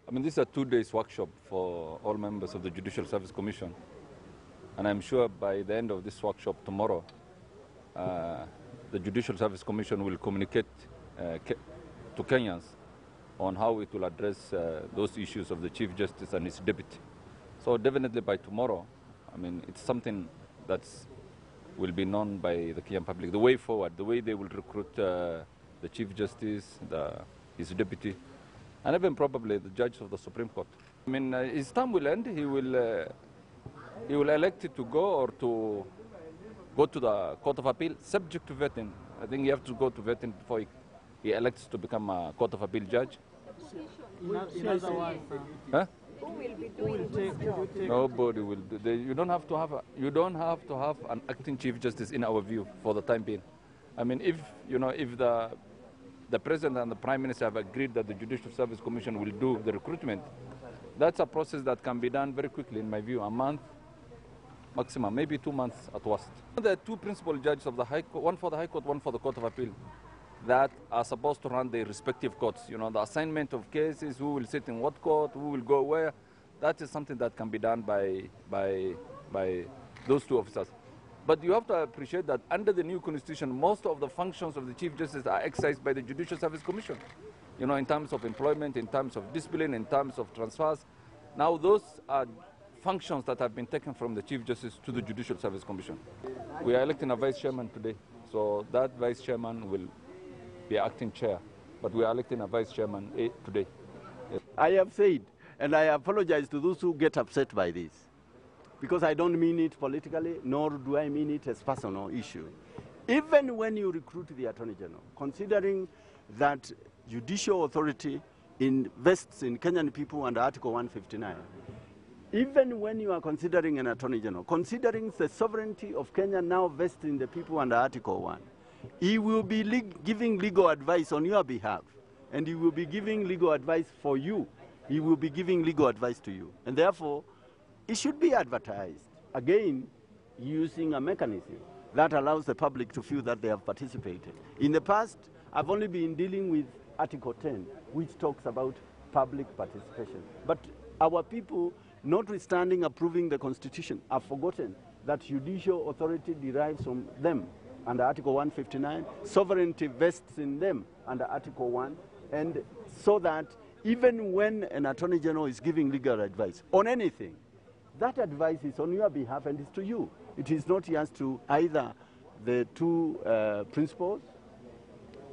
I mean, this is a 2 days workshop for all members of the Judicial Service Commission. And I'm sure by the end of this workshop tomorrow, the Judicial Service Commission will communicate to Kenyans on how it will address those issues of the Chief Justice and his deputy. So definitely by tomorrow, I mean, it's something that will be known by the Kenyan public, the way forward, the way they will recruit the Chief Justice, his deputy, and even probably the judge of the Supreme Court. I mean, his term will end. He will elect to go or to go to the Court of Appeal, subject to vetting. I think he has to go to vetting before he elects to become a Court of Appeal judge. In other words, huh? Who will be doing this? Nobody will do. You don't have to have an acting Chief Justice in our view for the time being. I mean, if the President and the Prime Minister have agreed that the Judicial Service Commission will do the recruitment, that's a process that can be done very quickly, in my view, a month maximum, maybe 2 months at worst. There are two principal judges of the High Court, one for the High Court, one for the Court of Appeal, that are supposed to run their respective courts. You know, the assignment of cases, who will sit in what court, who will go where, that is something that can be done by those two officers. But you have to appreciate that under the new constitution, most of the functions of the Chief Justice are exercised by the Judicial Service Commission. You know, in terms of employment, in terms of discipline, in terms of transfers. Now those are functions that have been taken from the Chief Justice to the Judicial Service Commission. We are electing a vice chairman today, so that vice chairman will be acting chair, but we are electing a vice chairman today. Yes. I have said, and I apologize to those who get upset by this, because I don't mean it politically, nor do I mean it as personal issue. Even when you recruit the Attorney General, considering that judicial authority invests in Kenyan people under Article 159, even when you are considering an Attorney General, considering the sovereignty of Kenya now vests in the people under Article 1, he will be giving legal advice on your behalf, and he will be giving legal advice for you. He will be giving legal advice to you. And therefore, it should be advertised, again, using a mechanism that allows the public to feel that they have participated. In the past, I've only been dealing with Article 10, which talks about public participation. But our people, notwithstanding approving the Constitution, have forgotten that judicial authority derives from them under Article 159, sovereignty vests in them under Article 1, and so that even when an Attorney General is giving legal advice on anything, that advice is on your behalf and it's to you. It is not just to either the two principals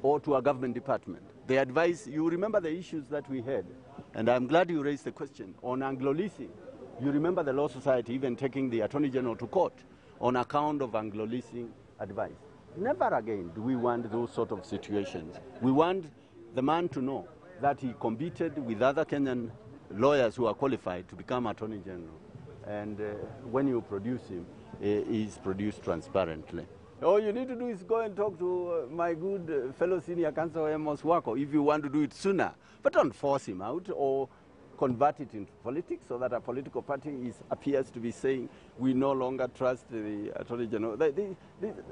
or to a government department. The advice, you remember the issues that we had, and I'm glad you raised the question on Anglo-leasing. You remember the Law Society even taking the Attorney General to court on account of Anglo-leasing advice. Never again do we want those sort of situations. We want the man to know that he competed with other Kenyan lawyers who are qualified to become Attorney General. And when you produce him, he's produced transparently. All you need to do is go and talk to my good fellow senior counsel, Amos Wako, if you want to do it sooner. But don't force him out or convert it into politics so that a political party appears to be saying we no longer trust the Attorney General.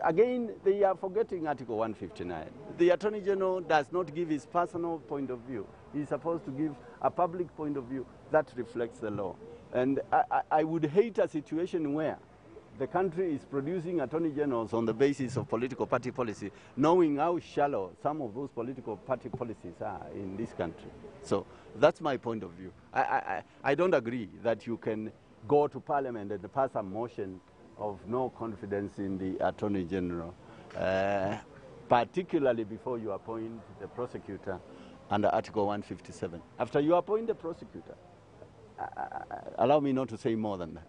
Again, they are forgetting Article 159. The Attorney General does not give his personal point of view. He's supposed to give a public point of view that reflects the law. And I would hate a situation where the country is producing Attorney Generals on the basis of political party policy, knowing how shallow some of those political party policies are in this country. So that's my point of view. I don't agree that you can go to Parliament and pass a motion of no confidence in the Attorney General, particularly before you appoint the prosecutor under Article 157. After you appoint the prosecutor, allow me not to say more than that.